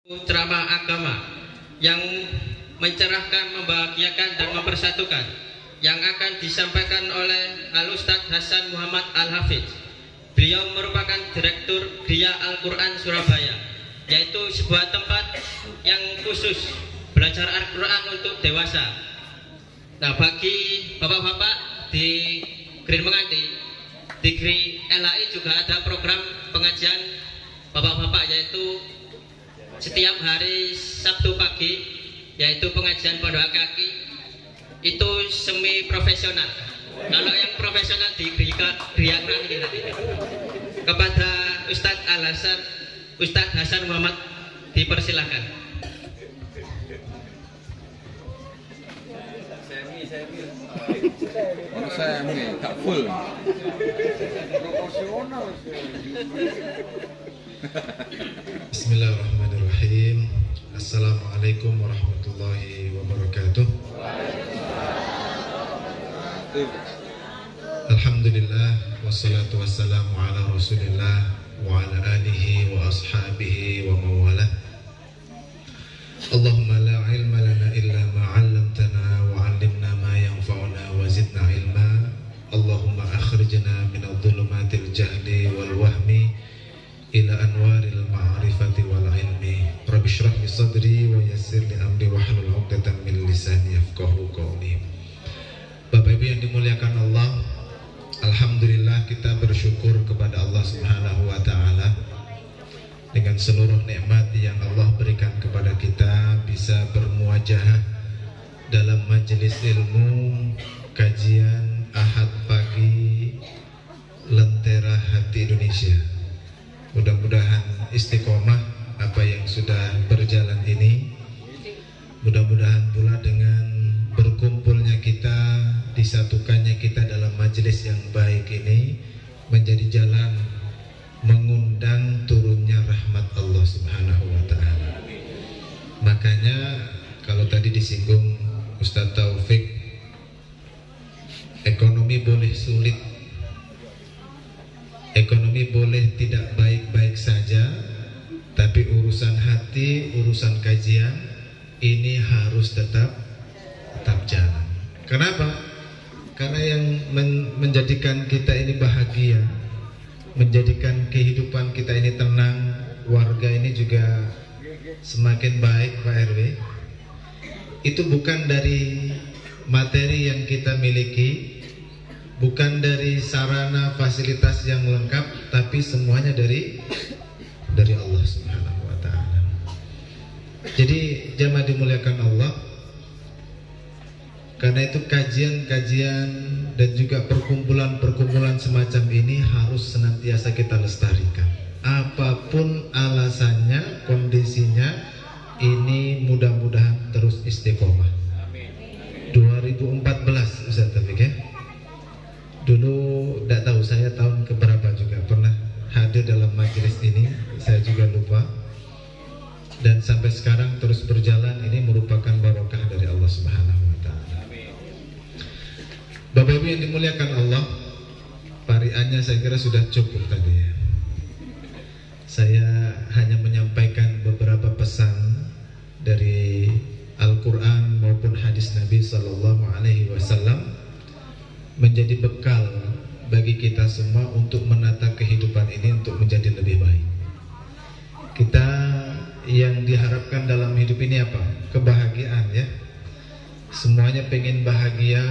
ceramah agama yang mencerahkan, membahagiakan dan mempersatukan yang akan disampaikan oleh Al-Ustadz Hasan Muhammad Al-Hafidz. Beliau merupakan Direktur Gria Al-Quran Surabaya, yaitu sebuah tempat yang khusus belajar Al-Quran untuk dewasa. Nah, bagi bapak-bapak di Green Menganti, di Green LAI juga ada program pengajian bapak-bapak, yaitu setiap hari Sabtu pagi, yaitu pengajian pondok kaki. Itu semi profesional. Kalau yang profesional di Gria ini nanti kepada Ustadz Hasan Muhammad dipersilahkan. Semi, tak full. Proporsional. Bismillahirrahmanirrahim. Assalamualaikum warahmatullahi wabarakatuh. Alhamdulillah, wassalatu wassalamu ala rasulillah wa ala alihi wa ashabihi wa mawala. Allahumma la ilma lana illa ma 'allamtana wa 'allimna ma yanfa'una wa zidna ilma. Allahumma akhrijna min adh-dhulumatil jahli wal wahmi ila anwaril ma'rifati wal ilmi. Rabbi shrah li sadri wa yassir li amri wahlul 'uqdatam min lisani yafqahu qawli. Bapak Ibu yang dimuliakan Allah, alhamdulillah kita bersyukur kepada Allah Subhanahu wa taala dengan seluruh nikmat yang Allah berikan kepada kita, bisa bermuajahah dalam majelis ilmu kajian Ahad pagi Lentera Hati Indonesia. Mudah-mudahan istiqomah apa yang sudah berjalan ini. Mudah-mudahan pula dengan berkumpulnya kita, disatukannya kita dalam majelis yang baik ini menjadi jalan mengundang turunnya rahmat Allah Subhanahu wa taala. Makanya kalau tadi disinggung Ustadz Taufik, ekonomi boleh sulit, ekonomi boleh tidak baik-baik saja, tapi urusan hati, urusan kajian ini harus tetap jalan. Kenapa? Karena yang menjadikan kita ini bahagia, menjadikan kehidupan kita ini tenang, warga ini juga semakin baik, Pak RW, itu bukan dari materi yang kita miliki, bukan dari sarana fasilitas yang lengkap, tapi semuanya dari Allah Subhanahu wa taala. Jadi jamaah dimuliakan Allah, karena itu kajian-kajian dan juga perkumpulan-perkumpulan semacam ini harus senantiasa kita lestarikan. Apapun alasannya, kondisinya, ini mudah-mudahan terus istiqomah. 2014 Ustaz Taufik ya. Dulu tidak tahu saya tahun keberapa juga pernah hadir dalam majelis ini, saya juga lupa. Dan sampai sekarang terus berjalan, ini merupakan barokah dari Allah Subhanahu wa taala. Bapak Ibu yang dimuliakan Allah, pariannya saya kira sudah cukup tadi ya. Saya hanya menyampaikan beberapa pesan dari Al-Quran maupun hadis Nabi Sallallahu Alaihi Wasallam menjadi bekal bagi kita semua untuk menata kehidupan ini untuk menjadi lebih baik. Kita yang diharapkan dalam hidup ini apa? Kebahagiaan ya. Semuanya pengen bahagia,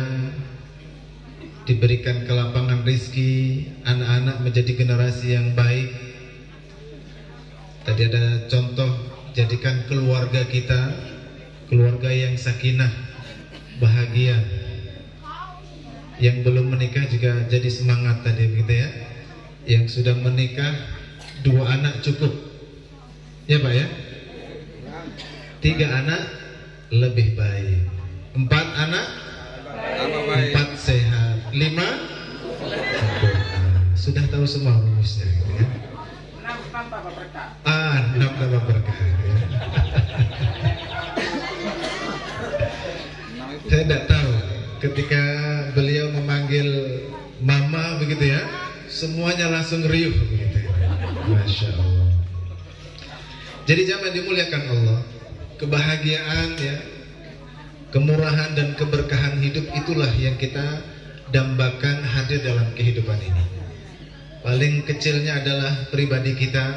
diberikan kelapangan rezeki, anak-anak menjadi generasi yang baik. Tadi ada contoh, jadikan keluarga kita keluarga yang sakinah, bahagia. Yang belum menikah juga jadi semangat tadi begitu ya. Yang sudah menikah 2 anak cukup, ya Pak ya. 3 anak lebih baik, 4 anak 4 sehat, 5 sempurna. Sudah tahu semua rumusnya gitu ya. 6 tambah berkah. 6 tambah berkah ya. Saya tidak tahu ketika beliau memanggil mama begitu ya, semuanya langsung riuh begitu ya. Masya Allah. Jadi jangan dimuliakan Allah. Kebahagiaan ya, kemurahan dan keberkahan hidup itulah yang kita dambakan hadir dalam kehidupan ini. Paling kecilnya adalah pribadi kita,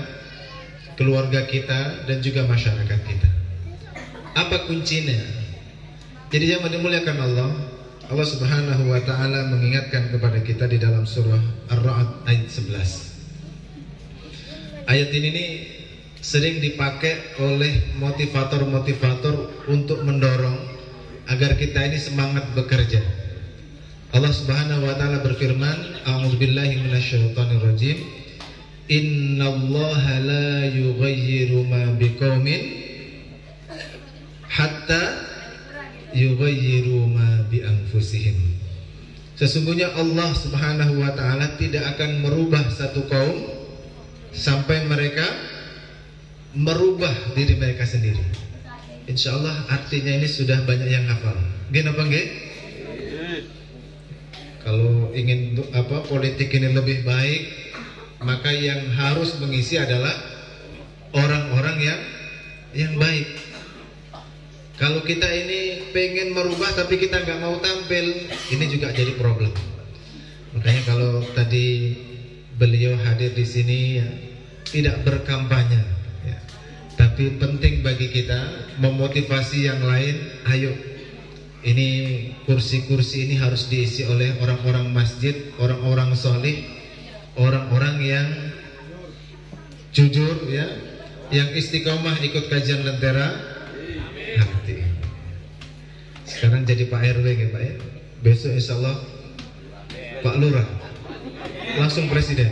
keluarga kita, dan juga masyarakat kita. Apa kuncinya? Jadi jangan dimuliakan Allah. Allah Subhanahu wa ta'ala mengingatkan kepada kita di dalam surah Ar-Ra'd ayat 11. Ayat ini nih sering dipakai oleh motivator-motivator untuk mendorong agar kita ini semangat bekerja. Allah Subhanahu wa ta'ala berfirman, a'udzubillahi minasyaitonirrajim, innallaha la yughayyiru ma biqaumin hatta yughayyiru ma bi anfusihim. Sesungguhnya Allah Subhanahu wa ta'ala tidak akan merubah satu kaum sampai mereka merubah diri mereka sendiri. Insyaallah artinya ini sudah banyak yang hafal. Nggih napa nggih? Kalau ingin politik ini lebih baik, maka yang harus mengisi adalah orang-orang yang baik. Kalau kita ini pengen merubah tapi kita nggak mau tampil, ini juga jadi problem. Makanya kalau tadi beliau hadir di sini ya, tidak berkampanye, ya. Tapi penting bagi kita memotivasi yang lain. Ayo, ini kursi-kursi ini harus diisi oleh orang-orang masjid, orang-orang solih, orang-orang yang jujur, ya, yang istiqomah ikut kajian Lentera Hati. Sekarang jadi Pak RW ya Pak ya. Besok insya Allah Pak Lurah, langsung Presiden.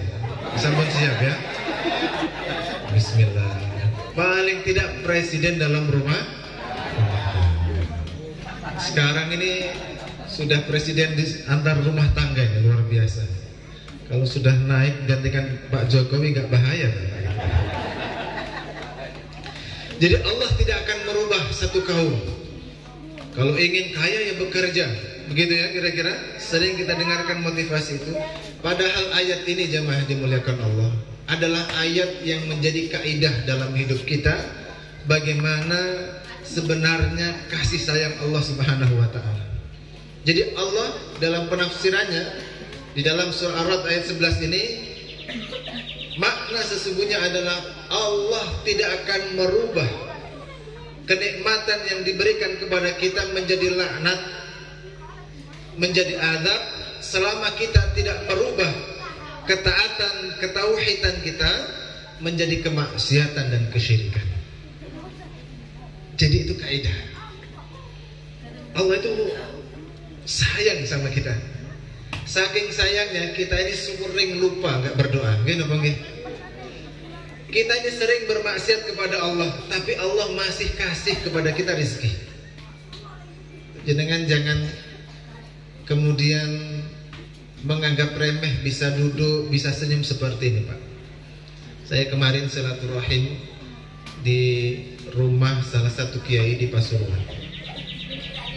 Sambut siap ya. Bismillah. Paling tidak Presiden dalam rumah. Sekarang ini sudah Presiden di antar rumah tangga ya, luar biasa. Kalau sudah naik gantikan Pak Jokowi nggak bahaya kan? Jadi Allah tidak akan merubah satu kaum. Kalau ingin kaya ya bekerja, begitu ya kira-kira. Sering kita dengarkan motivasi itu. Padahal ayat ini jamaah dimuliakan Allah adalah ayat yang menjadi kaidah dalam hidup kita. Bagaimana sebenarnya kasih sayang Allah Subhanahu wa ta'ala. Jadi Allah dalam penafsirannya di dalam surah Ar-Ra'd ayat 11 ini, makna sesungguhnya adalah Allah tidak akan merubah kenikmatan yang diberikan kepada kita menjadi laknat, menjadi azab, selama kita tidak merubah ketaatan, ketauhidan kita menjadi kemaksiatan dan kesyirikan. Jadi itu kaidah. Allah itu sayang sama kita. Saking sayangnya kita ini sering lupa nggak berdoa. Gini apa nggih? Kita ini sering bermaksiat kepada Allah, tapi Allah masih kasih kepada kita rezeki. Jangan kemudian menganggap remeh bisa duduk, bisa senyum seperti ini, Pak. Saya kemarin silaturahim di rumah salah satu kiai di Pasuruan.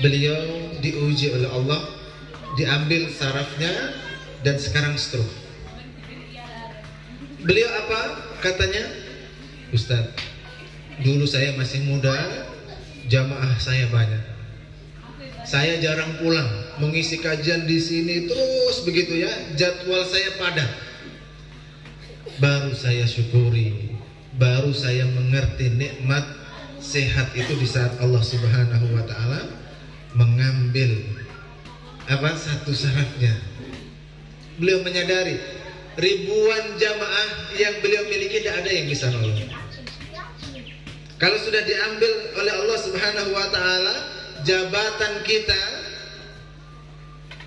Beliau diuji oleh Allah, diambil sarafnya dan sekarang stroke. Beliau apa? Katanya, Ustaz, dulu saya masih muda, jamaah saya banyak. Saya jarang pulang, mengisi kajian di sini terus begitu ya, jadwal saya padat. Baru saya syukuri, baru saya mengerti nikmat sehat itu di saat Allah Subhanahu wa ta'ala mengambil satu sarafnya. Beliau menyadari ribuan jamaah yang beliau miliki tidak ada yang bisa nolong. Kalau sudah diambil oleh Allah Subhanahu wa ta'ala jabatan kita,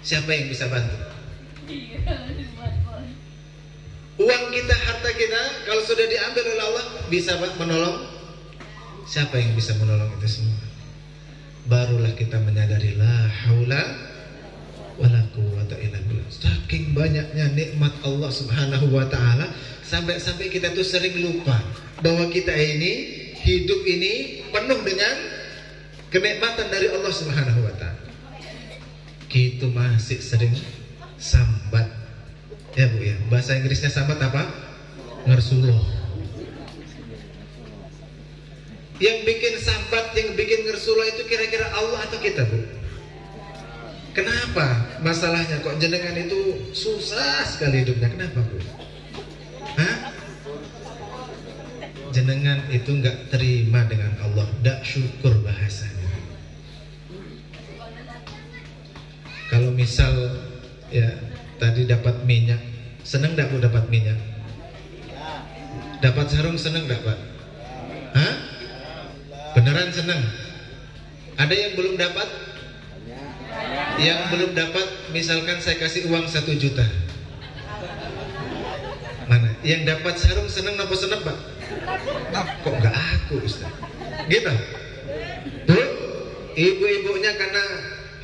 siapa yang bisa bantu? Uang kita, harta kita, kalau sudah diambil oleh Allah, bisa menolong? Siapa yang bisa menolong itu semua? Barulah kita menyadari la haula wala quwwata illa billah. Saking banyaknya nikmat Allah Subhanahu wa ta'ala, sampai-sampai kita tuh sering lupa bahwa kita ini hidup ini penuh dengan kenikmatan dari Allah Subhanahu wa ta'ala. Kita masih sering sambat. Ya Bu ya, bahasa Inggrisnya sambat apa? Ngersuloh. Yang bikin sambat, yang bikin ngersula itu kira-kira Allah atau kita, Bu? Kenapa masalahnya kok jenengan itu susah sekali hidupnya? Kenapa, Bu? Hah? Jenengan itu nggak terima dengan Allah, nggak syukur bahasanya. Kalau misal ya tadi dapat minyak, seneng nggak Bu dapat minyak? Dapat sarung seneng nggak Pak? Hah? Beneran seneng? Ada yang belum dapat? Yang belum dapat, misalkan saya kasih uang 1 juta. Mana? Yang dapat sarung seneng apa seneng Pak? Kok nggak aku Ustaz? Gitu? Bu, ibu-ibunya karena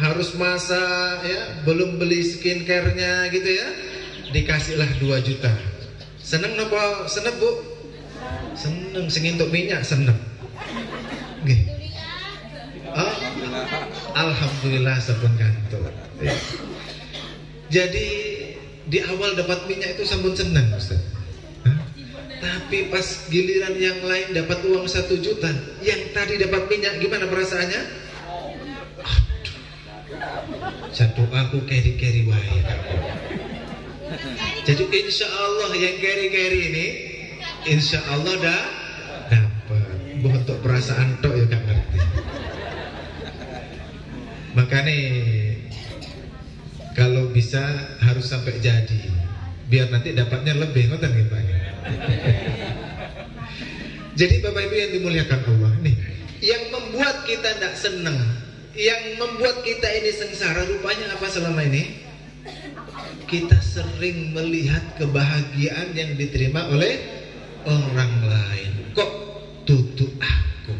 harus masak ya, belum beli skincare-nya gitu ya, dikasihlah 2 juta. Seneng apa seneng Bu? Seneng, sing entuk minyak seneng. Nggih. Oh, alhamdulillah sampun kantor. Ya. Jadi di awal dapat minyak itu sampun seneng Ustaz. Tapi pas giliran yang lain dapat uang 1 juta, yang tadi dapat minyak gimana perasaannya? Aduh, jatuh aku keri-keri wae. Jadi insya Allah yang keri-keri ini insya Allah dah dapat. Untuk perasaan tok ya gak ngerti. Makanya kalau bisa harus sampai jadi, biar nanti dapatnya lebih, ngoten nggih Pak. Jadi Bapak Ibu yang dimuliakan Allah nih, yang membuat kita tidak senang, yang membuat kita ini sengsara rupanya apa selama ini? Kita sering melihat kebahagiaan yang diterima oleh orang lain. Kok tutup aku?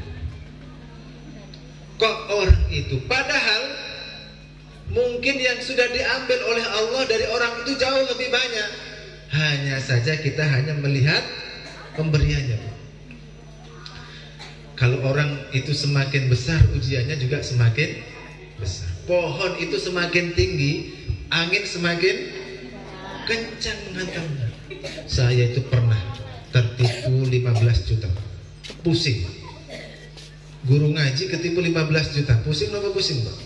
Kok orang itu? Padahal mungkin yang sudah diambil oleh Allah dari orang itu jauh lebih banyak. Hanya saja kita hanya melihat pemberiannya. Kalau orang itu semakin besar, ujiannya juga semakin besar. Pohon itu semakin tinggi, angin semakin kencang menghantamnya. Saya itu pernah tertipu 15 juta. Pusing. Guru ngaji ketipu 15 juta. Pusing apa pusing Pak?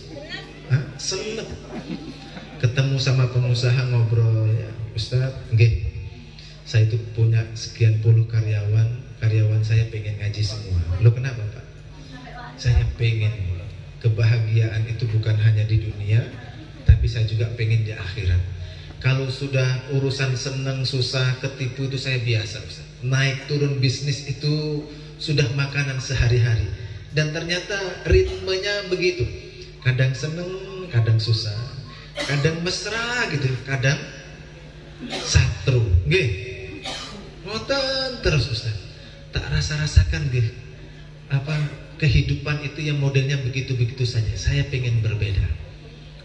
Hah? Seneng. Ketemu sama pengusaha ngobrol ya, Ustaz, nggih. Saya itu punya sekian puluh karyawan saya pengen ngaji semua. Lo kenapa Pak? Saya pengen kebahagiaan itu bukan hanya di dunia, tapi saya juga pengen di akhirat. Kalau sudah urusan seneng susah ketipu itu saya biasa Ustaz. Naik turun bisnis itu sudah makanan sehari-hari. Dan ternyata ritmenya begitu. Kadang seneng, kadang susah, kadang mesra gitu, kadang satru. Nggih. Ngoten terus Ustaz. Tak rasa-rasakan nggih. Apa kehidupan itu yang modelnya begitu-begitu saja. Saya pengen berbeda.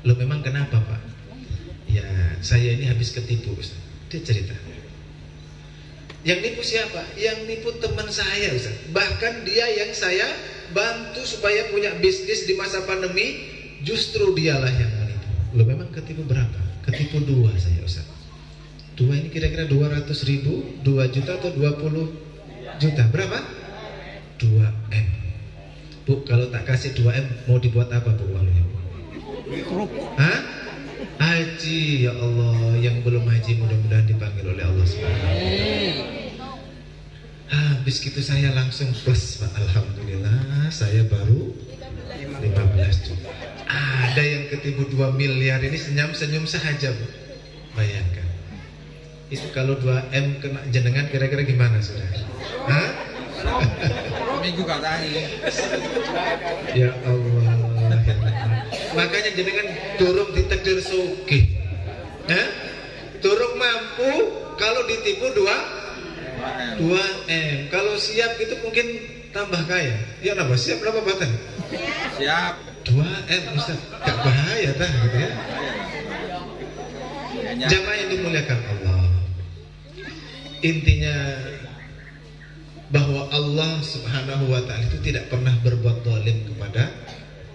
Loh memang kenapa Pak? Ya saya ini habis ketipu Ustaz. Dia cerita. Yang nipu siapa? Yang nipu teman saya Ustaz. Bahkan dia yang saya bantu supaya punya bisnis di masa pandemi, justru dialah yang menipu. Loh memang ketipu berapa? Ketipu 2 saya Ustaz. 2 ini kira-kira 200.000, 2 juta atau 20 juta? Berapa? 2M. Bu, kalau tak kasih 2M mau dibuat apa Bu uangnya? Hah? Haji, ya Allah. Yang belum haji mudah-mudahan dipanggil oleh Allah SWT. Habis gitu saya langsung plus Pak. Alhamdulillah saya baru 15 juta. Ada yang ketipu 2 miliar ini senyum-senyum saja Bu. Bayangkan. Itu kalau 2M kena jenengan kira-kira gimana sudah? Hah? Minggu katanya. Ya Allah. Makanya jenengan durung ditakdir sugih. Durung mampu kalau ditipu 2M. Kalau siap itu mungkin tambah kaya. Ya nambah siap berapa batang? Siap. 2M Ustaz. Gak bahaya dah gitu ya. Jamaah yang dimuliakan Allah. Intinya bahwa Allah Subhanahu wa ta'ala itu tidak pernah berbuat zalim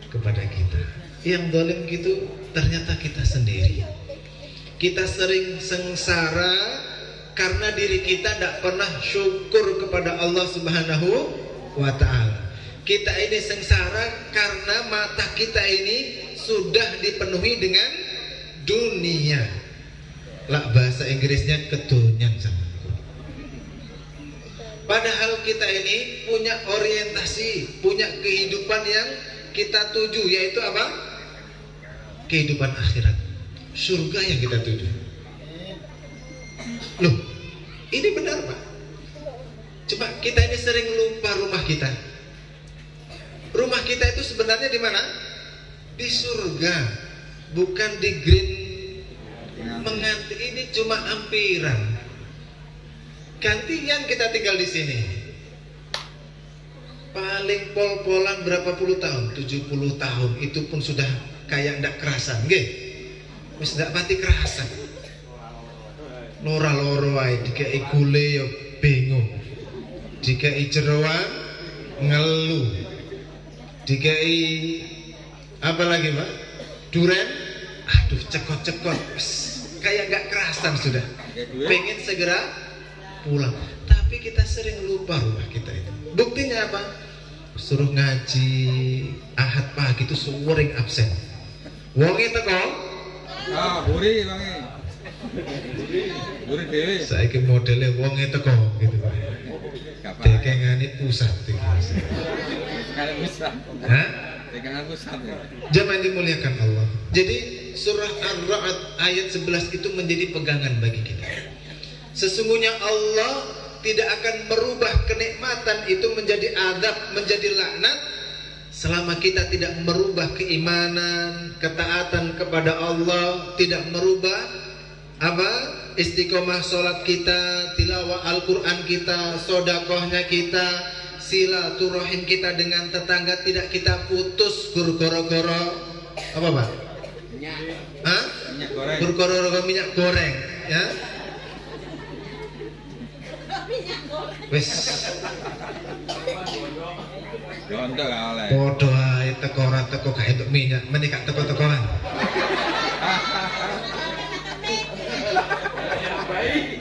kepada kita. Yang zalim gitu ternyata kita sendiri. Kita sering sengsara karena diri kita tidak pernah syukur kepada Allah Subhanahu wa ta'ala. kita ini sengsara karena mata kita ini sudah dipenuhi dengan dunia. Lah bahasa Inggrisnya kedonyan sama. Padahal kita ini punya orientasi, punya kehidupan yang kita tuju, yaitu apa? Kehidupan akhirat, surga yang kita tuju. Loh, ini benar Pak. Coba kita ini sering lupa rumah kita. Rumah kita itu sebenarnya di mana? Di surga, bukan di green menganti. Ini cuma ampiran. Gantian kita tinggal di sini. Paling pol-polan berapa puluh tahun? 70 tahun. Itu pun sudah kayak ndak kerasan, nggih. Wis ndak pati kerasan. Loro-loro wae dikai gule yo bingung. Dikai jeroan ngeluh. Dikai apa lagi, Pak? Duren. Aduh, cekot-cekot. Kayak nggak kerasan sudah. Pengen segera pulang. Tapi kita sering lupa rumah kita itu. Buktinya apa? Suruh ngaji Ahad pagi itu sering absen. Wonge teko? Ah, buri wangi. Buri dewe. Saiki modele wonge teko gitu. Dekengane pusat iki. Kalau pusat. Hah? Dekengan pusat ya. Jamaah dimuliakan Allah. Jadi surah Ar-Ra'd ayat 11 itu menjadi pegangan bagi kita. Sesungguhnya Allah tidak akan merubah kenikmatan itu menjadi azab, menjadi laknat selama kita tidak merubah keimanan, ketaatan kepada Allah, tidak merubah apa? Istiqomah sholat kita, tilawah Al-Quran kita, sodakohnya kita, silaturahim kita dengan tetangga tidak kita putus goro-goro apa Pak? Hah? Minyak goreng. Goro-goro minyak goreng, ya? Wes Jontok gak oleh. podo ae teko ora teko gak entuk minyak, menika teko-tekoan.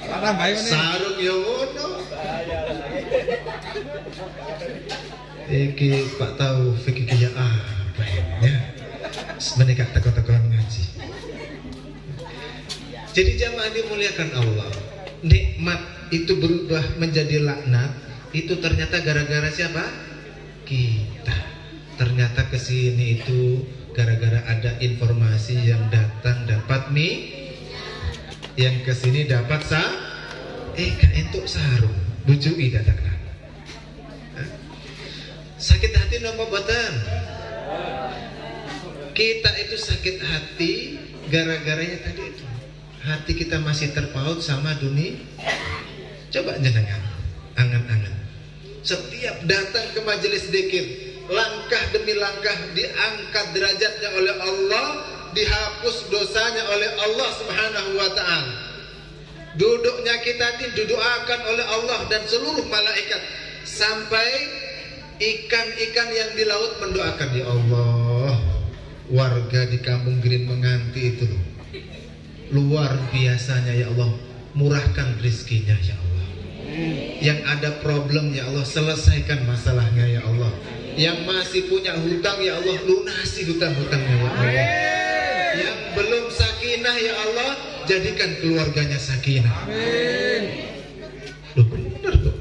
Tambah meneh. Sarung yo ngono. Iki Pak Taufik iki ya apa ya? Menika teko-tekoan ngaji. Jadi jamaah dimuliakan Allah. Nikmat itu berubah menjadi laknat, itu ternyata gara-gara siapa? Kita. Ternyata kesini itu gara-gara ada informasi yang datang dapat yang kesini dapat gak entuk sarung, bujui datang. Sakit hati nopo boten? Kita itu sakit hati gara-garanya tadi itu. Hati kita masih terpaut sama dunia. Coba jenengan angan-angan. Setiap datang ke majelis zikir, langkah demi langkah diangkat derajatnya oleh Allah, dihapus dosanya oleh Allah Subhanahu wa taala. Duduknya kita didoakan oleh Allah dan seluruh malaikat, sampai ikan-ikan yang di laut mendoakan, ya Allah, warga di kampung Green Menganti itu loh, luar biasanya ya Allah, murahkan rezekinya ya Allah. Yang ada problem ya Allah, selesaikan masalahnya ya Allah. Yang masih punya hutang ya Allah, lunasi hutang-hutangnya ya Allah. Yang belum sakinah ya Allah, jadikan keluarganya sakinah. Amin. Loh bener kok.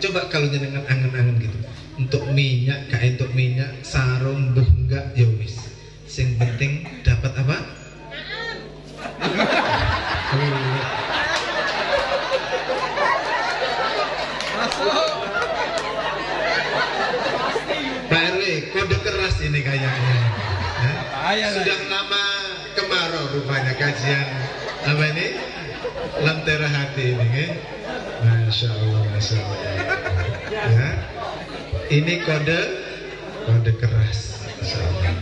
Coba kalau jenengan angen-angen gitu, untuk minyak, gak untuk minyak, sarung, buh enggak, ya wis. Sing penting dapat apa? Masuk. Pak RW, kode keras ini kayaknya. Sudah lama kemarau rupanya kajian apa ini? Lentera hati ini, kan? Masya Allah, Masya Allah. Ya. Ini kode keras. Masya Allah.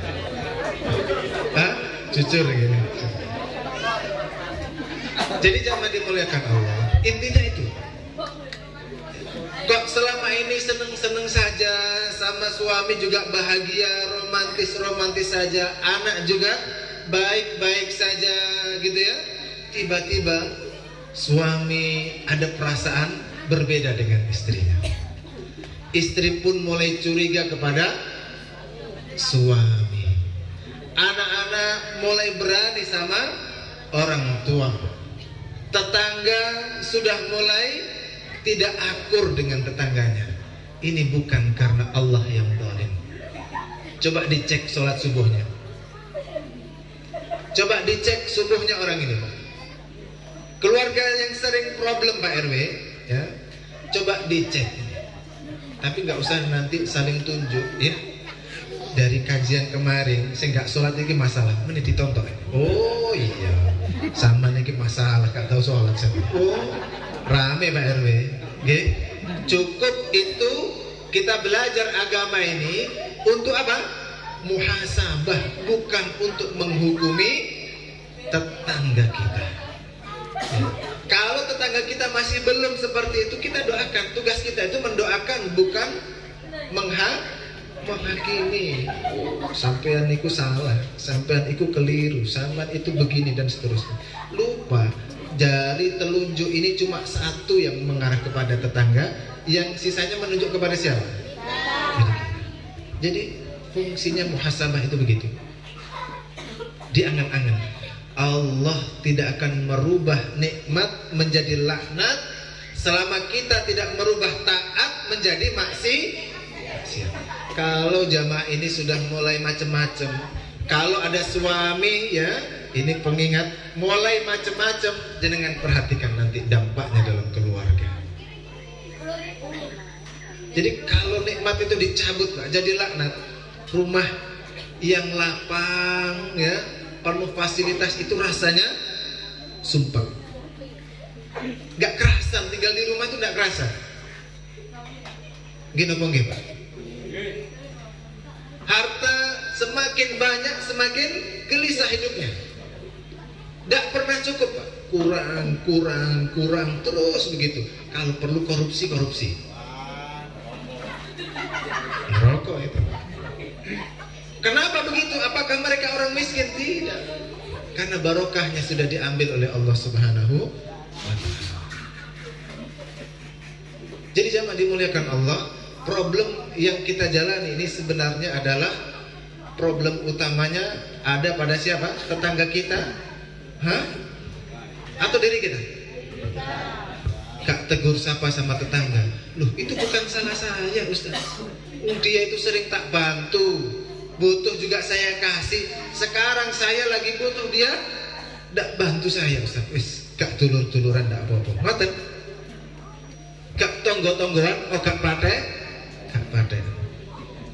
Hah? Jujur gini. Jadi jangan dimuliakan Allah. Intinya itu. Kok selama ini seneng-seneng saja, sama suami juga bahagia, romantis-romantis saja, anak juga baik-baik saja gitu ya. Tiba-tiba suami ada perasaan berbeda dengan istrinya. istri pun mulai curiga kepada suami. Anak-anak mulai berani sama orang tua. Tetangga sudah mulai tidak akur dengan tetangganya. Ini bukan karena Allah yang zalim. Coba dicek sholat subuhnya. Coba dicek subuhnya orang ini, Pak. Keluarga yang sering problem Pak RW, ya, coba dicek. Tapi nggak usah nanti saling tunjuk, ya. Dari kajian kemarin, saya nggak sholat ini masalah, mana ditonton? Oh iya, sama ini masalah, nggak tahu sholat saya. Oh, rame Pak RW, ya. Cukup itu kita belajar agama ini untuk apa? Muhasabah, bukan untuk menghukumi tetangga kita. Ya. Kalau tetangga kita masih belum seperti itu, kita doakan. Tugas kita itu mendoakan, bukan menghakimi. Sampean itu salah, sampean itu keliru, sampean itu begini dan seterusnya. Lupa, jari telunjuk ini cuma satu yang mengarah kepada tetangga, yang sisanya menunjuk kepada siapa? Jadi fungsinya muhasabah itu begitu. Diangan-angan, Allah tidak akan merubah nikmat menjadi laknat selama kita tidak merubah taat menjadi maksiat. Kalau jamaah ini sudah mulai macam-macam, kalau ada suami, ya, ini pengingat mulai macam-macam, jenengan perhatikan nanti dampaknya dalam keluarga. Jadi kalau nikmat itu dicabut, Pak, jadi laknat. Rumah yang lapang, ya, penuh fasilitas itu rasanya sumpah. Gak kerasan, tinggal di rumah itu gak kerasan. Gini apa enggak, Pak? Harta semakin banyak, semakin gelisah hidupnya. Gak pernah cukup, Pak. Kurang terus begitu. Kalau perlu korupsi. Rokok itu. Kenapa begitu? Apakah mereka orang miskin? Tidak. Karena barokahnya sudah diambil oleh Allah Subhanahu wa ta'ala. Jadi jamaah dimuliakan Allah, problem yang kita jalani ini sebenarnya adalah problem utamanya ada pada siapa? Tetangga kita? Atau diri kita? Gak tegur sapa sama tetangga. Loh, itu bukan salah saya, Ustaz. Dia itu sering tak bantu. Butuh juga saya kasih. Sekarang saya lagi butuh, dia ndak bantu saya, Ustaz. Wis, gak tulur-tuluran ndak apa-apa. Ngoten. Gak tonggo-tonggoan, oh gak paten.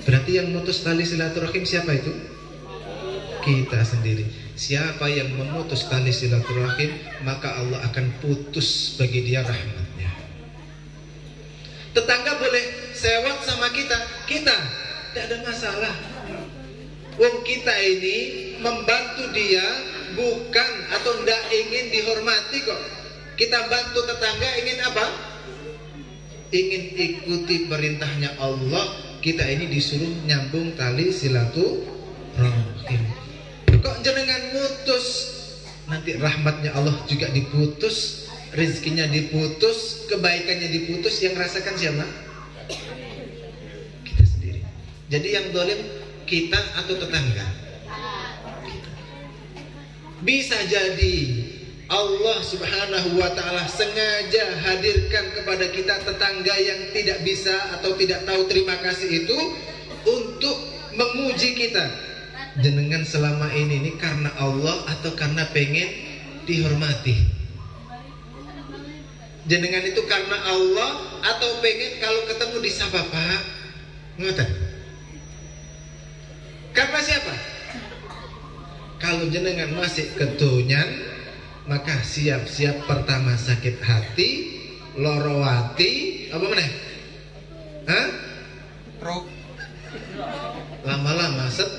Berarti yang memutus tali silaturahim siapa itu? Kita sendiri. Siapa yang memutus tali silaturahim, maka Allah akan putus bagi dia rahmatnya. Tetangga boleh sewot sama kita tidak ada masalah. Wong kita ini membantu dia bukan atau ndak ingin dihormati kok. Kita bantu tetangga ingin apa? Ingin ikuti perintahnya Allah. Kita ini disuruh nyambung tali silaturahim. Kok jenengan mutus, nanti rahmatnya Allah juga diputus, rezekinya diputus, kebaikannya diputus. Yang rasakan siapa? Kita sendiri. Jadi yang zalim kita atau tetangga? Bisa jadi Allah Subhanahu wa ta'ala sengaja hadirkan kepada kita tetangga yang tidak bisa atau tidak tahu terima kasih itu untuk menguji kita. Jenengan selama ini karena Allah atau karena pengen dihormati? Jenengan itu karena Allah atau pengen kalau ketemu disapa Pak? Ngoten. Karena siapa? Kalau jenengan masih ketunyan, maka siap-siap pertama sakit hati, lorowati, apa meneh? Lama-lama set,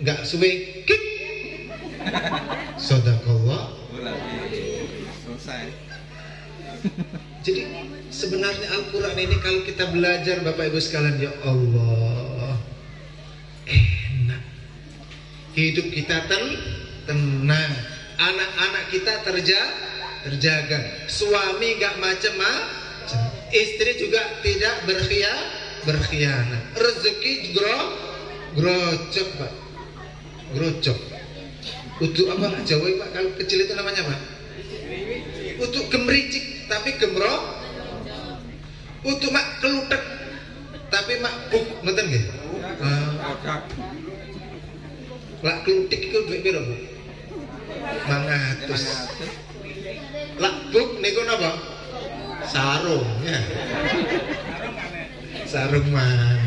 nggak suwe kik. Sadaqallah. Selesai. Jadi sebenarnya Al-Quran ini kalau kita belajar Bapak Ibu sekalian, ya Allah, enak. Hidup kita tenang, anak-anak kita terjaga, suami gak macem-macem. Istri juga tidak berkhianat. Rezeki grocok, Pak. Grocok. Untuk apa Jawa, Pak? Kalau kecil itu namanya apa? Untuk gemericik tapi untuk mak kelutek tapi mak buk, ngoten nggih? Lak klutik iku dhuwit piro, Bu? 500. Lak buk niku napa? Sarung, ya. Sarung mana?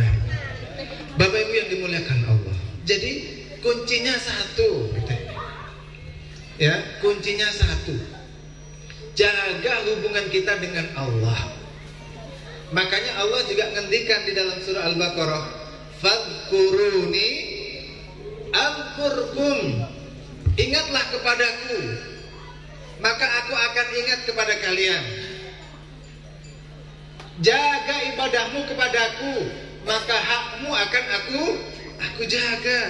Bapak Ibu yang dimuliakan Allah. Jadi kuncinya satu, gitu. Ya, kuncinya satu. Jaga hubungan kita dengan Allah. Makanya Allah juga ngendikan di dalam surah Al-Baqarah, "Fadhkuruni azkurkum." Ingatlah kepadaku, maka aku akan ingat kepada kalian. Jaga ibadahmu kepadaku, maka hakmu akan aku jaga.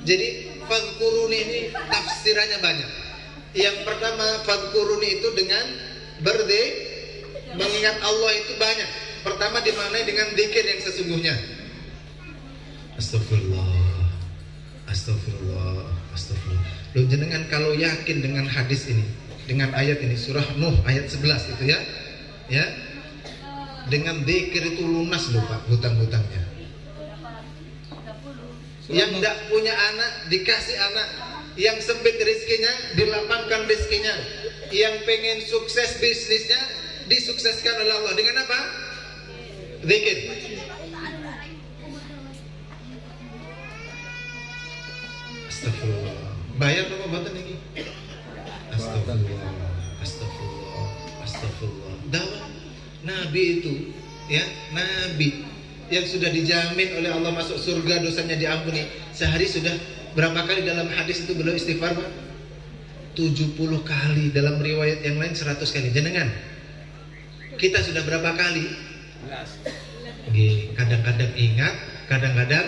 Jadi fadhkuruni ini tafsirannya banyak. Yang pertama, fadhkuruni itu dengan mengingat Allah itu banyak. Pertama dimaknai dengan zikir yang sesungguhnya. Astagfirullah, astagfirullah, astagfirullah. Lu jenengan kalau yakin dengan hadis ini, dengan ayat ini, surah Nuh ayat 11 itu ya, ya, dengan zikir itu lunas loh Pak hutang-hutangnya. Yang tidak punya anak dikasih anak, yang sempit rezekinya dilapangkan rezekinya, yang pengen sukses bisnisnya disukseskan oleh Allah dengan apa? Zikir. Astagfirullah. Bayar apa buatan ini? Astagfirullah, astagfirullah, astagfirullah. Dakwah Nabi itu, ya, Nabi yang sudah dijamin oleh Allah masuk surga, dosanya diampuni. Sehari sudah berapa kali dalam hadis itu beliau istighfar, Pak? 70 kali, dalam riwayat yang lain 100 kali. Jenengan, kita sudah berapa kali? Kadang-kadang ingat, kadang-kadang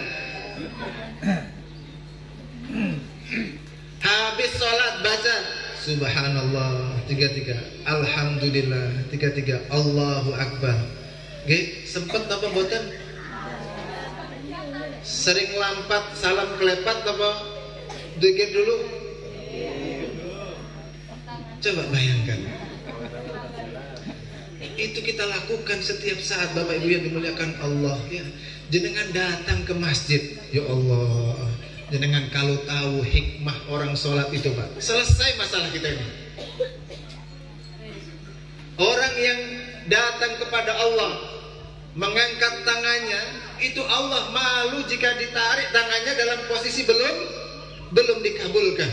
habis sholat baca Subhanallah 33, Alhamdulillah 33, Allahu Akbar. Sempet apa boten? Sering lampat salam kelepat apa? Dikit dulu. Coba bayangkan. Itu kita lakukan setiap saat, Bapak Ibu yang dimuliakan Allah, ya. Jenengan datang ke masjid, ya Allah. Jenengan kalau tahu hikmah orang sholat itu, Pak, selesai masalah kita ini. Orang yang datang kepada Allah mengangkat tangannya, itu Allah malu jika ditarik tangannya dalam posisi belum dikabulkan.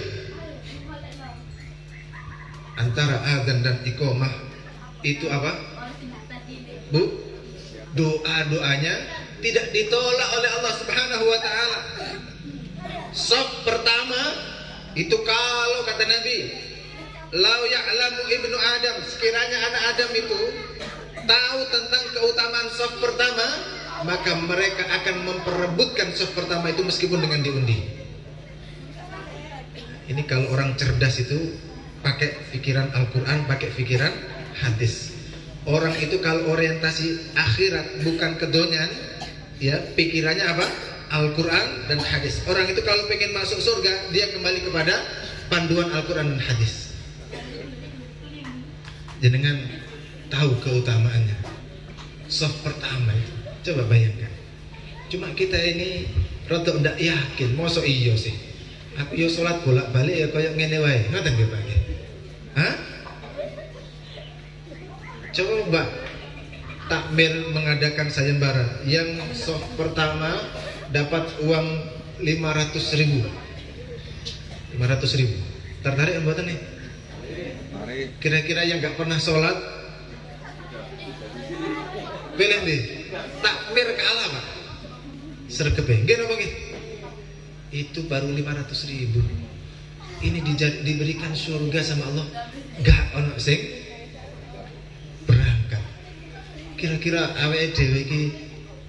Antara adzan dan iqamah itu apa? Bu, doa-doanya tidak ditolak oleh Allah Subhanahu wa taala. Shaf pertama itu kalau kata Nabi, lau ya'lamu ibnu Adam, sekiranya anak Adam itu tahu tentang keutamaan shaf pertama, maka mereka akan memperebutkan shaf pertama itu meskipun dengan diundi. Ini kalau orang cerdas itu pakai pikiran Al-Quran, pakai pikiran hadis. Orang itu kalau orientasi akhirat bukan kedonyan, ya, pikirannya apa? Al-Quran dan hadis. Orang itu kalau pengen masuk surga, dia kembali kepada panduan Al-Quran dan hadis. Jenengan tahu keutamaannya. Shaf pertama itu, coba bayangkan. Cuma kita ini rada ndak yakin, mosok iya sih. Aku yo salat bolak-balik ya koyo ngene wae. Ngoten nggih, Pak? Hah? Coba takmir mengadakan sayembara, yang shaf pertama dapat uang 500.000. 500.000. Tertarik buatan nih? Kira-kira yang nggak pernah sholat, pilih nih. Takmir kalah, Pak. Sergepe. Gini apa gitu? Itu baru 500.000. Ini diberikan surga sama Allah. Gak ono sing berangkat. Kira-kira awake dhewe iki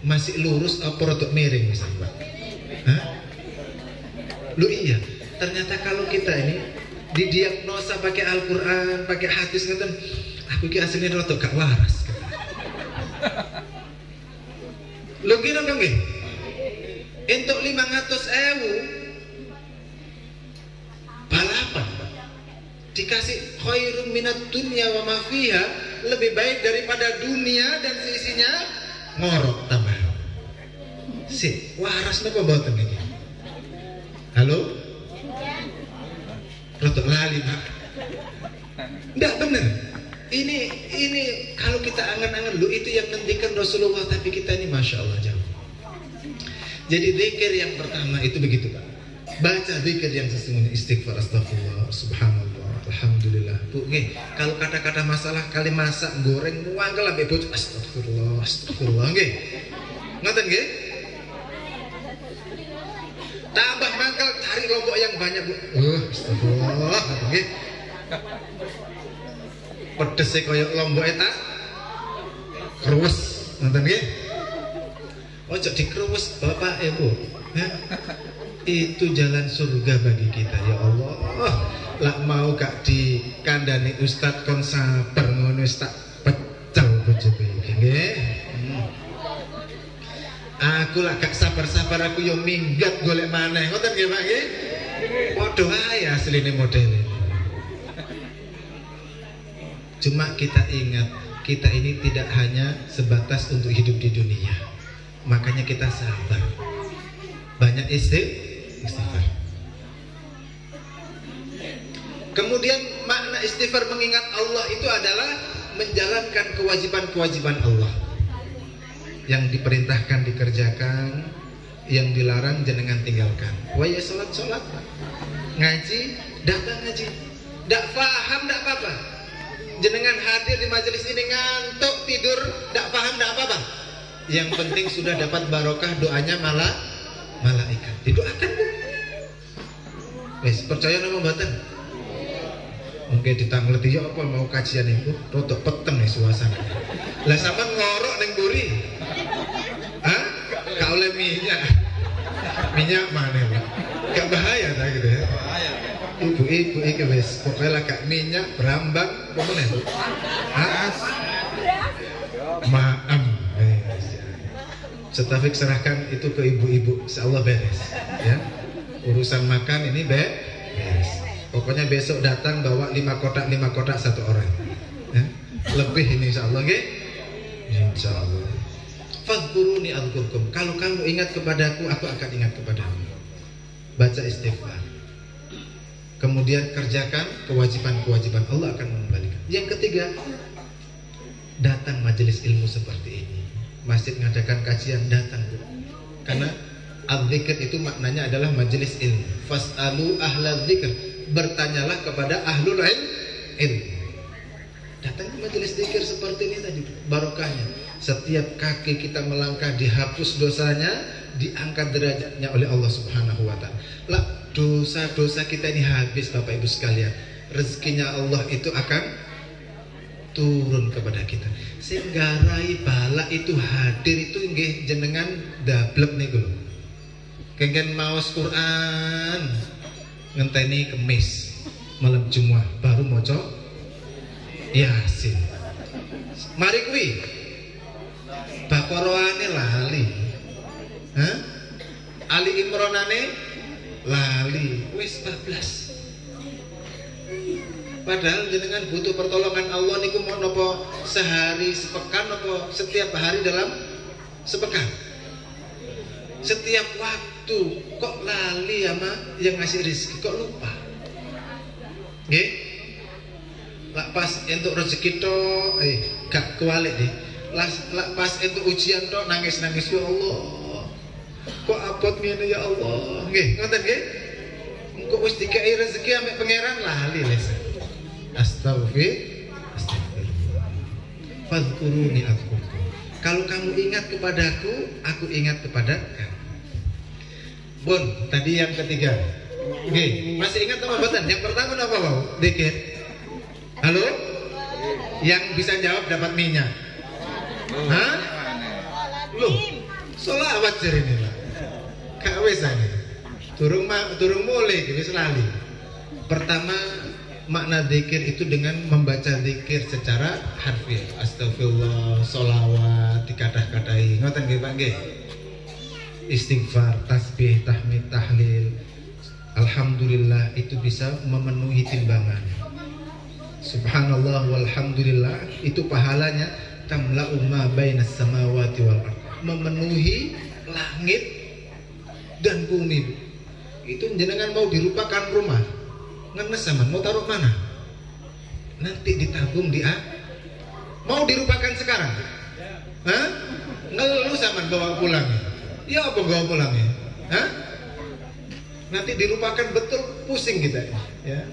masih lurus apa rodok miring misalnya, Pak? Hah? Lu iya, ternyata kalau kita ini didiagnosa pakai Al-Quran, pakai hadis, ngeten, Aku ki asline rada gak waras. Lho nggih napa nggih? Entuk 500.000 balapan. Dikasih khairum minat dunya wa ma fiha, lebih baik daripada dunia dan seisinya, ngorok tambah. Sip, waras napa mboten iki? Halo? Rotok lali, Pak. Enggak bener. Ini kalau kita angan-angan lu itu yang ngendikan Rasulullah, tapi kita ini Masya Allah jauh. Jadi zikir yang pertama itu begitu, Pak. Baca zikir yang sesungguhnya, istighfar, astagfirullah, subhanallah, alhamdulillah. Bu, nggih, kalau kata-kata masalah kali masak, goreng, muangkel ambek bocah, astagfirullah, astagfirullah, nggih. Ngoten nggih? Tambah mangkal cari lombok yang banyak, Bu. Astagfirullah, nggih. Pedese koyo lombok eta kruwes, ngoten nggih. Ojo dikruwes Bapak Ibu. Itu jalan surga bagi kita, ya Allah. Lak mau gak dikandani Ustaz kon sabar ngono wis tak pecel bojoku iki nggih. Aku lak gak sabar-sabar aku yo minggat golek maneh. Ngoten nggih Pak nggih? Padha wae asline modele. Cuma kita ingat, kita ini tidak hanya sebatas untuk hidup di dunia. Makanya kita sabar. Banyak istighfar. Kemudian makna istighfar mengingat Allah itu adalah menjalankan kewajiban-kewajiban Allah. Yang diperintahkan dikerjakan, yang dilarang jenengan tinggalkan. Wah ya sholat, ngaji, datang ngaji. Ndak paham ndak apa-apa. Jenengan hadir di majelis ini ngantuk tidur, ndak paham ndak apa-apa. Yang penting sudah dapat barokah doanya malaikat. Didoakan, Bu. Wes percaya nama mboten? Mungkin ditangleti ya apa mau kajian iku rotok peteng nih suasana. Lah sampean ngorok ning mburi. Hah? Gak oleh minyak. Minyak mana, Pak? Gak bahaya ta gitu ya? Bahaya. Ibu-ibu iki wis pokoke lah gak minyak, berambang, apa meneh? Hah? Maam. Setafik serahkan itu ke ibu-ibu, insyaallah beres ya. Urusan makan ini beres. Pokoknya besok datang bawa 5 kotak 1 orang ya. Lebih ini insyaallah nggih. Insyaallah. Fadhkuruni adzkurkum. Kalau kamu ingat kepadaku, aku akan ingat kepadamu. Baca istighfar. Kemudian kerjakan kewajiban-kewajiban, Allah akan mengembalikan. Yang ketiga, datang majelis ilmu seperti ini. Masjid mengadakan kajian, datang, Bu. Karena al-dzikr itu maknanya adalah majelis ilmu. Fas'alu ahlal dzikr, bertanyalah kepada ahlul ilmu. Datang ke majelis dzikir seperti ini tadi, barokahnya. Setiap kaki kita melangkah dihapus dosanya, diangkat derajatnya oleh Allah Subhanahu wa taala. Lah, dosa-dosa kita ini habis, Bapak Ibu sekalian. Rezekinya Allah itu akan turun kepada kita. Sehingga rai bala itu hadir itu nggih jenengan dablek niku lho. Kengken maos Quran ngenteni Kemis, malam Jumat baru maca Yasin. Mari kuwi Baqarahane lali. Hah? Ali Imranane lali. Wis 14. Padahal jenengan butuh pertolongan Allah niku mau nopo sehari sepekan nopo setiap hari dalam sepekan. Setiap waktu kok lali sama yang ngasih rezeki, kok lupa. Nggih? Lah pas entuk rezeki tok gak kualik deh. Lah pas entuk ujian tok nangis-nangis, ya Allah. Kok abot ngene ya Allah. Nggih, ngoten nggih? Engko wis dikai rezeki ambek pangeran lali les. Astagfirullah. Fadhkuruni adzkurkum. Kalau kamu ingat kepadaku, aku ingat kepada kamu. Bon, tadi yang ketiga. Oke, masih ingat apa mboten? Yang pertama apa, Bang? Dikit. Halo? Yang bisa jawab dapat minyak. Hah? Loh, sholawat jarene lah. Gak wis ane. Durung mulai wis lali. Pertama makna zikir itu dengan membaca zikir secara harfiah. Astagfirullah, sholawat, dikadah-kadahi. Ngoten nggih Pak nggih. Istighfar, tasbih, tahmid, tahlil, alhamdulillah itu bisa memenuhi timbangan. Subhanallah walhamdulillah itu pahalanya tamla'u ma bainas samawati wal ardh, memenuhi langit dan bumi. Itu jenengan mau dirupakan rumah, ngenes zaman mau taruh mana? Nanti ditabung di mau dirupakan sekarang? Hah? Ngeluh zaman bawa pulang. Ya apa bawa pulang ya? Hah? Nanti dirupakan betul, pusing kita ya.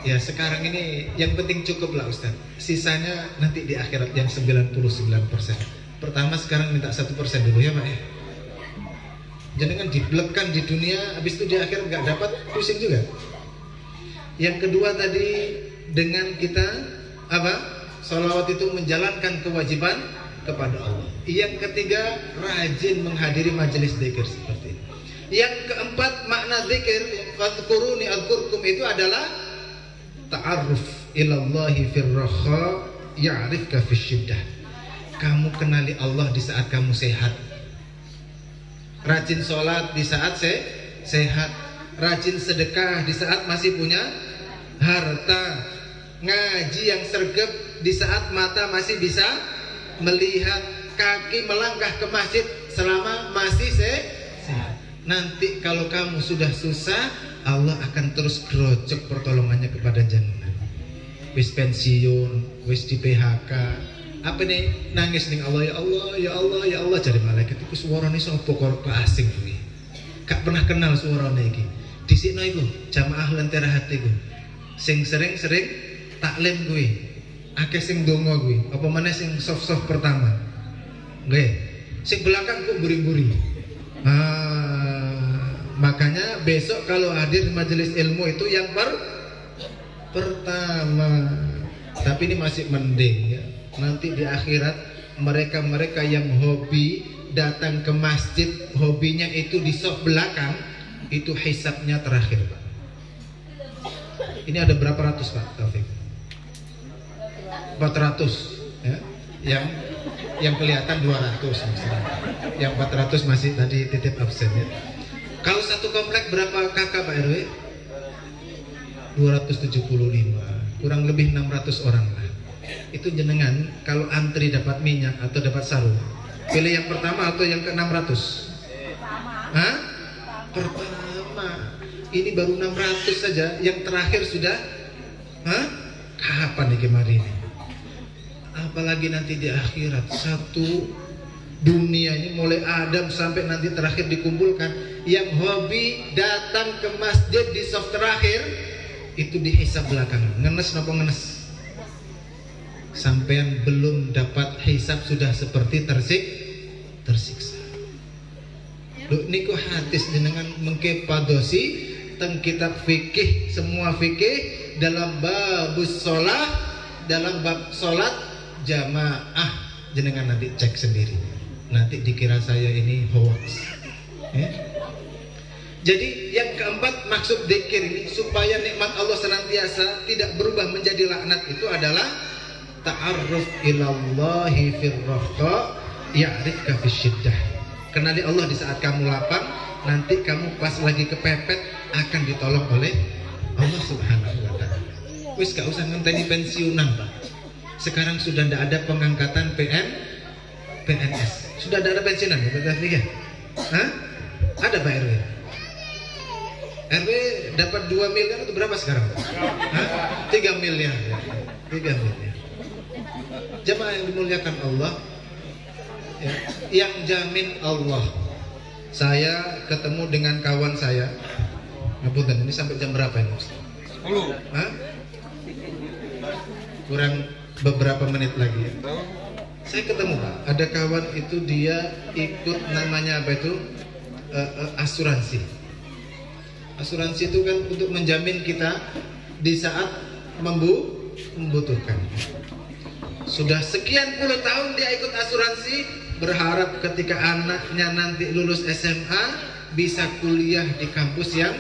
Ya sekarang ini yang penting cukup lah Ustaz. Sisanya nanti di akhirat yang 99%. Pertama sekarang minta 1% dulu ya Pak ya. Jangan diblekan di dunia, habis itu di akhirat nggak dapat, pusing juga. Yang kedua tadi dengan kita apa? Sholawat itu menjalankan kewajiban kepada Allah. Yang ketiga rajin menghadiri majelis zikir seperti ini. Yang keempat makna zikir fadhkuruni adzkurkum itu adalah ta'arruf ilallahi firraha ya'rifka fisyiddah. Kamu kenali Allah di saat kamu sehat. Rajin sholat di saat sehat. Rajin sedekah di saat masih punya harta. Ngaji yang sergap di saat mata masih bisa melihat. Kaki melangkah ke masjid selama masih sehat. Nanti kalau kamu sudah susah, Allah akan terus gerojok pertolongannya kepada jenengan. Wis pensiun, wis di PHK, apa nih nangis ning Allah, ya Allah, ya Allah, ya Allah, jadi malaikat iku suarane sapa kok asing kuwi. Gak pernah kenal suarane iki. Dhisikno iku jamaah lentera hati ku. Sing sering-sering taklim kuwi. Akeh sing donga kuwi, apa meneh sing soft-soft pertama. Nggih. Sing belakang kok buri-buri. Makanya besok kalau hadir di majelis ilmu itu yang pertama. Tapi ini masih mending ya. Nanti di akhirat mereka-mereka yang hobi datang ke masjid, hobinya itu di saf belakang, itu hisabnya terakhir Pak. Ini ada berapa ratus Pak Taufik? 400 ya. Yang kelihatan 200 misalnya. Yang 400 masih tadi titip absen ya. Kalau satu komplek berapa kakak Pak RW? 275, kurang lebih 600 orang lah. Itu jenengan kalau antri dapat minyak atau dapat sarung, pilih yang pertama atau yang ke-600? Hah? Pertama. Ini baru 600 saja, yang terakhir sudah kapan nih kemarin ini? Apalagi nanti di akhirat, satu dunia ini mulai Adam sampai nanti terakhir dikumpulkan. Yang hobi datang ke masjid di saf terakhir itu dihisab belakangan. Ngenes napa ngenes? Sampean belum dapat hisab sudah seperti tersiksa. Lho niku hadis jenengan mengke padosi teng kitab fikih, semua fikih dalam babus shalah, dalam bab salat jamaah, jenengan nanti cek sendiri. Nanti dikira saya ini hoax. Ya? Jadi yang keempat maksud zikir ini supaya nikmat Allah senantiasa tidak berubah menjadi laknat itu adalah ta'arruf ilallahi firraha ya'rifka fisyiddah. Kenali Allah di saat kamu lapang, nanti kamu pas lagi kepepet akan ditolong oleh Allah Subhanahu wa taala. Wis gak usah ngenteni pensiunan, Pak. Sekarang sudah tidak ada pengangkatan PNS. Sudah tidak ada pensiunan ya? Hah? Ada Pak RW? RW dapat 2 miliar atau berapa sekarang? Hah? 3 miliar. 3 miliar. Jemaah yang dimuliakan Allah ya, yang jamin Allah. Saya ketemu dengan kawan saya. Ngapunten, ini sampai jam berapa ini Ustaz? 10. Hah? Kurang beberapa menit lagi ya. Saya ketemu Pak, ada kawan itu dia ikut namanya apa itu? Asuransi. Asuransi itu kan untuk menjamin kita di saat membutuhkan. Sudah sekian puluh tahun dia ikut asuransi, berharap ketika anaknya nanti lulus SMA bisa kuliah di kampus yang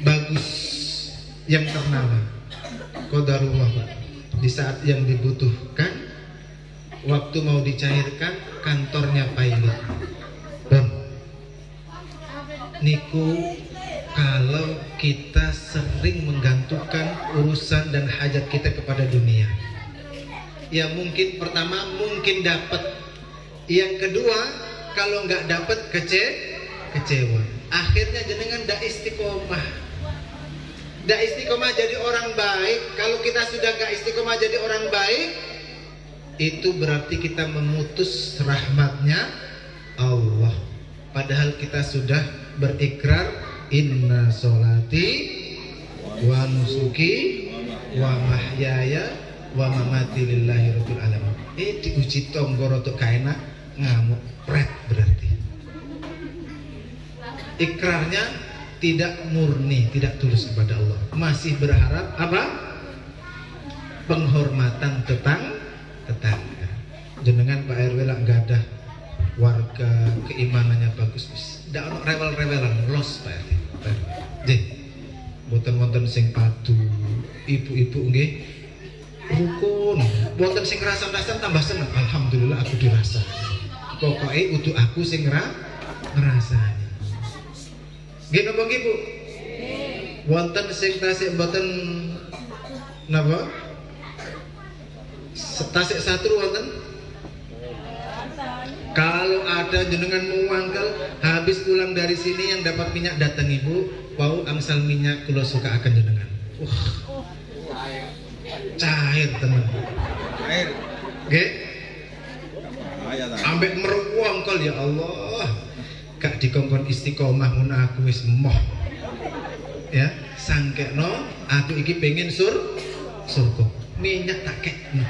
bagus, yang ternama. qadarullah, Pak. Di saat yang dibutuhkan, waktu mau dicairkan, kantornya pailit. Bon, niku kalau kita sering menggantungkan urusan dan hajat kita kepada dunia, ya mungkin pertama mungkin dapat, yang kedua kalau nggak dapat kecewa. Akhirnya jenengan ndak istiqomah. Ndak istiqomah jadi orang baik. Kalau kita sudah nggak istiqomah jadi orang baik, itu berarti kita memutus rahmatnya Allah. Padahal kita sudah berikrar, inna sholati wa nusuki wa mahyaya wa mamati lillahi rabbil alamin. Diuji tonggoro tuh kaenak ngamuk pret, berarti ikrarnya tidak murni, tidak tulus kepada Allah. Masih berharap apa? Penghormatan tetangga. Jenengan Pak RW lah gadah warga keimanannya bagus, ndak ono rewel-rewelan los Pak RW. Nggih. Boten-wonten sing padu, ibu-ibu nggih rukun. Boten sing ngrasa-rasan tambah seneng. Alhamdulillah aku dirasa. Pokoke utuh aku sing ngrasani. Nggih napa nggih Bu? Wonten sing tasik boten napa? Tasik satru wonten? Kalau ada jenengan muangkel habis pulang dari sini yang dapat minyak datang Ibu, wau angsal minyak kula suka akan jenengan. Cair teman. Cair. Nggih. Ambek meruangkel ya Allah. Gak dikongkon istiqomah mun aku wis moh. Ya, sangkekno aku iki pengen surga. Minyak tak kekno.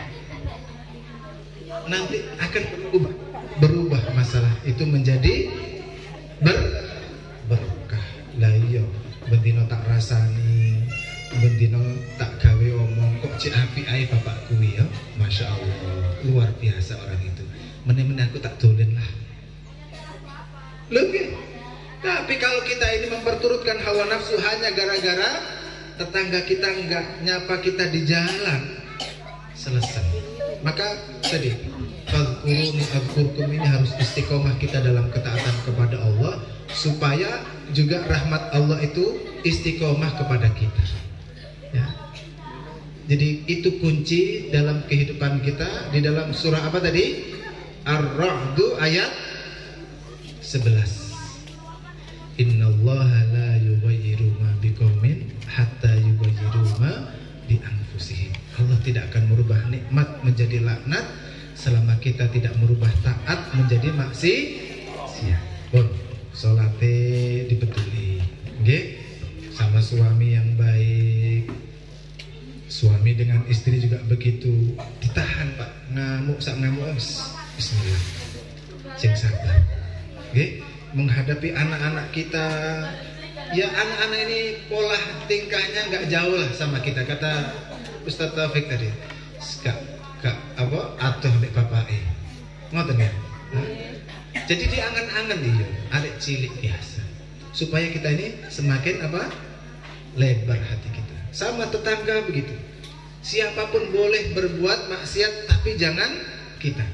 Nanti akan berubah masalah itu menjadi berkah. Lah iya, bendino tak rasani, bendino tak gawe omong kok cek apik ae bapak kuwi ya. Masya Allah, luar biasa orang itu. Meneh-meneh aku tak dolen lah. Lebih. Tapi kalau kita ini memperturutkan hawa nafsu hanya gara-gara tetangga kita enggak nyapa kita di jalan, selesai. Maka tadi fadhkuruni adzkurkum ini harus istiqomah kita dalam ketaatan kepada Allah, supaya juga rahmat Allah itu istiqomah kepada kita. Ya. Jadi itu kunci dalam kehidupan kita. Di dalam surah apa tadi? Ar-Ra'd ayat 11. Innallaha la yughayyiru ma biqaumin hatta yughayyiru ma bi anfusihim. Allah tidak akan merubah nikmat menjadi laknat selama kita tidak merubah taat menjadi maksiat. Bon, salate dibetuli. Nggih? Sama suami yang baik. Suami dengan istri juga begitu. Ditahan, Pak. Ngamuk sak ngamuk. Bismillah. Sing sabar. Nggih, menghadapi anak-anak kita. Ya anak-anak ini pola tingkahnya enggak jauh lah sama kita. Kata Ustaz Taufik tadi. Gak apa atuh nek bapake. Ngoten ya. Jadi diangan-angan dia, arek cilik biasa. Supaya kita ini semakin apa? Lebar hati kita. Sama tetangga begitu. Siapapun boleh berbuat maksiat, tapi jangan kita.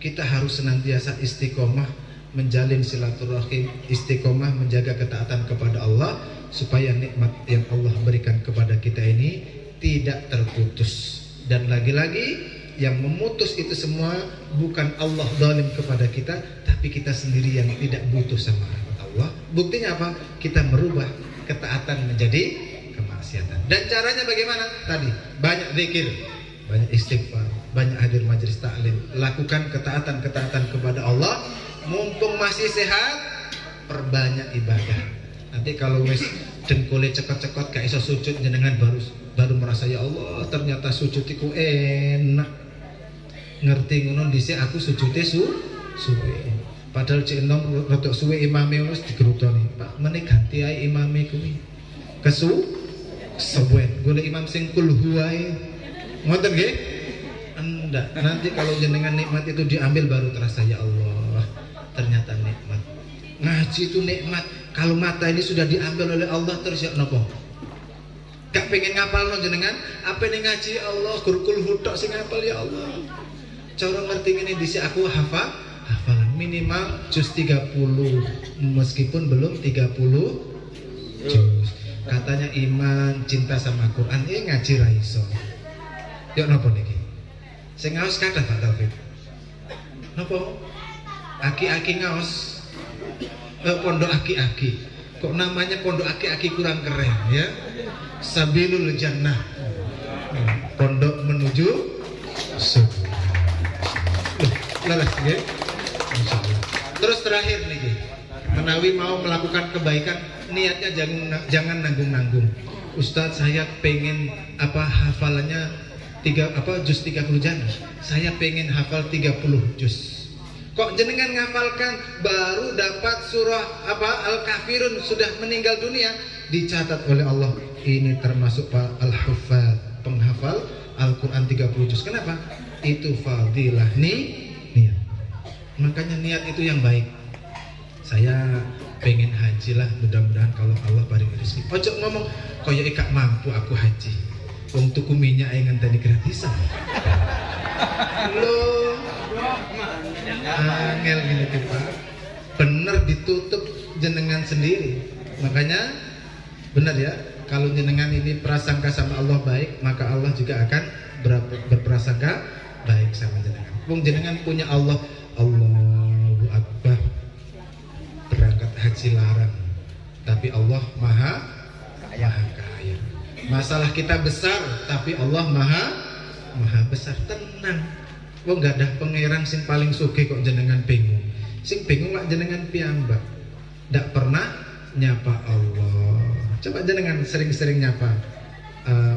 Kita harus senantiasa istiqomah menjalin silaturahim, istiqomah menjaga ketaatan kepada Allah, supaya nikmat yang Allah berikan kepada kita ini tidak terputus. Dan lagi-lagi yang memutus itu semua bukan Allah zalim kepada kita, tapi kita sendiri yang tidak butuh sama Allah. Buktinya apa? Kita merubah ketaatan menjadi kemaksiatan. Dan caranya bagaimana? Tadi banyak zikir, banyak istighfar, banyak hadir majelis taklim, lakukan ketaatan-ketaatan kepada Allah. Mumpung masih sehat, perbanyak ibadah. Nanti kalau wis dengkule cekot-cekot gak iso sujud, jenengan baru merasa ya Allah, ternyata sujud iku enak. Ngerti ngono dhisik aku sujudnya suwe. Padahal cek enom rodok suwe imame wis digerutoni. Pak, meneh ganti ae imame kuwi. Suwen golek imam sing kulhu wae. Ngoten nggih? Enggak. Nanti kalau jenengan nikmat itu diambil baru terasa ya Allah, ternyata nikmat. Ngaji itu nikmat. Kalau mata ini sudah diambil oleh Allah terus ya nopo? Gak pengen ngapal no jenengan, apa nih ngaji Allah, gurukul hudok sing ngapal ya Allah. Cara ngerti ini disi aku hafalan minimal juz 30 meskipun belum 30 juz. Katanya iman, cinta sama Quran, ngaji ra iso. Yuk napa niki? Sing ngaos kathah Pak Taufik. Napa? Aki-aki ngaos. Pondok aki-aki. Kok namanya pondok aki-aki kurang keren ya? Sabilul Jannah. Pondok menuju surga. Lalas nggih. Insyaallah. Terus terakhir niki. Menawi mau melakukan kebaikan, niatnya jangan nanggung-nanggung. Ustadz, saya pengen hafalannya juz 30 jannah. Saya pengen hafal 30 juz. Kok jenengan ngafalkan baru dapat surah Al-Kafirun sudah meninggal dunia, dicatat oleh Allah ini termasuk al-huffaz, penghafal Al-Qur'an 30 juz. Kenapa? Itu fadilah niat. Makanya niat itu yang baik. Saya pengen haji lah, mudah-mudahan kalau Allah paring rezeki. Ojo ngomong koyo ikak mampu aku haji. Wong tuku minyak ae ngenteni gratisan. Loh, angel gini Pak. Bener ditutup jenengan sendiri. Makanya benar ya, kalau jenengan ini prasangka sama Allah baik, maka Allah juga akan berprasangka baik sama jenengan. Wong jenengan punya Allah, Allahu Akbar. Berangkat haji larang, tapi Allah maha kaya. Masalah kita besar, tapi Allah maha besar. Tenang. Wong gak ada pangeran sing paling sugih kok jenengan bingung. Sing bingung lah jenengan piyambak. Ndak pernah nyapa Allah. Coba jenengan sering-sering nyapa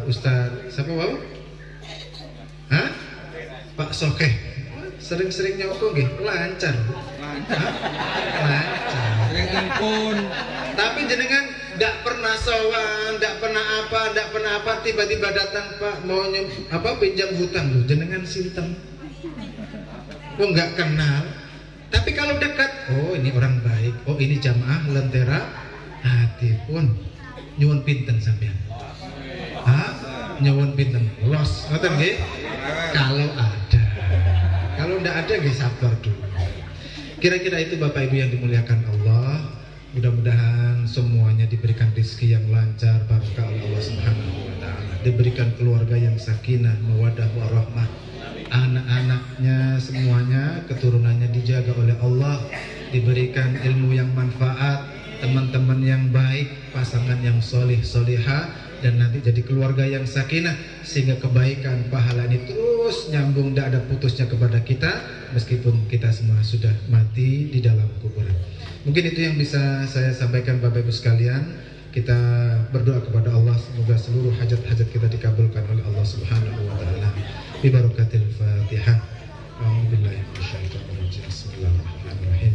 Ustaz siapa wau? Hah? Pak Sokeh. Sering-sering nyapa nggih? Lancar. Lancar. Sering telepon. Tapi jenengan ndak pernah sowan, ndak pernah apa, tiba-tiba datang Pak mau pinjam hutang loh. Jenengan sinten? Oh nggak kenal, tapi kalau dekat, oh ini orang baik, oh ini jamaah lentera hati pun nyuwun pinten sampean, nyuwun pinten, los, ngoten nggih? Kalau ada, kalau ndak ada nggih sabar dulu. Kira-kira itu Bapak Ibu yang dimuliakan Allah. Mudah-mudahan semuanya diberikan rezeki yang lancar, barokah oleh Allah Subhanahu wa taala. Diberikan keluarga yang sakinah, mawaddah warahmah. Anak-anaknya semuanya, keturunannya dijaga oleh Allah, diberikan ilmu yang manfaat, teman-teman yang baik, pasangan yang solih solihah, dan nanti jadi keluarga yang sakinah, sehingga kebaikan pahala ini terus nyambung, tidak ada putusnya kepada kita meskipun kita semua sudah mati di dalam kuburan. Mungkin itu yang bisa saya sampaikan Bapak Ibu sekalian. Kita berdoa kepada Allah semoga seluruh hajat-hajat kita dikabulkan oleh Allah Subhanahu wa taala. Bi barakatil Fatihah. A'udzubillahi minasyaitonir rajim. Bismillahirrahmanirrahim.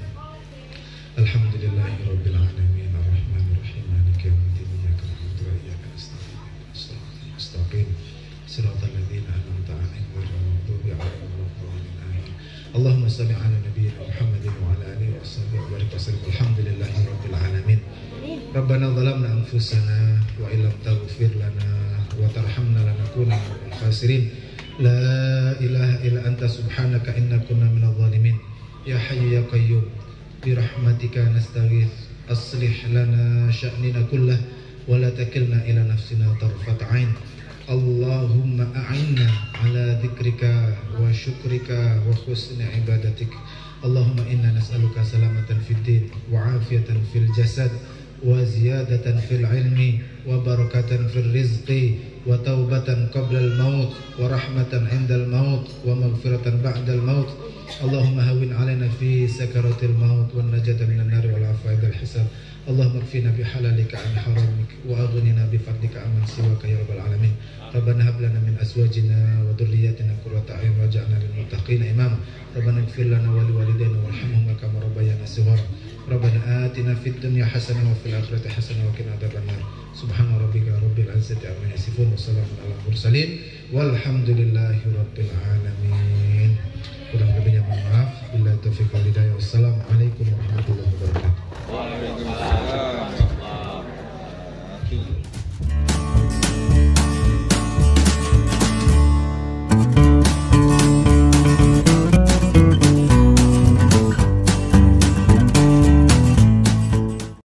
Alhamdulillahirabbil alamin arrahmanir rahim maliki yaumiddin iyyaka na'budu wa iyyaka nasta'in ihdinas mustaqim siratal ladzina an'amta 'alaihim ghairil maghdubi 'alaihim waladdallin. Allahumma shalli 'ala nabiyyina Muhammadin wa 'ala alihi wa sahbihi wa barik wa sallim. Alhamdulillahirabbil alamin. Rabbana zalamna anfusana wa illam taghfir lana wa tarhamna lanakunanna minal khasirin. La ilaha illa anta subhanaka inna kunna minadh dhalimin. Ya hayyu ya qayyum bi rahmatika nastaghith aslih lana sya'nina kullah wa la takilna ila nafsina tarfat 'ain. Allahumma a'inna ala dzikrika wa syukrika wa husni ibadatik. Allahumma inna nas'aluka salamatan fid din wa 'afiyatan fil jasad wa ziyadatan fil ilmi wa barakatan fil rizqi wa taubatan qabla al-maut wa rahmatan 'inda al-maut wa maghfiratan ba'da al-maut. Allahumma hawwin 'alaina fi sakaratil maut wan najata minan nar wal 'afwa 'indal hisab. Allahumma kfina bihalalika an haramik wa aghnina bifadlika amman siwaka ya rabbal alamin. Rabbana hab lana min azwajina wa dhurriyyatina qurrata a'yun waj'alna lil muttaqina imama. Rabbana ighfir lana wa liwalidayna warhamhum kama rabbayana shighara. Rabbana atina fid dunya hasanah wa fil akhirati hasanah wa qina adzabannar. Subhana rabbika rabbil izzati amma yasifun wa salamun alal mursalin walhamdulillahi rabbil alamin. Kurang lebihnya mohon maaf. Billahi taufiq wal hidayah. Wassalam.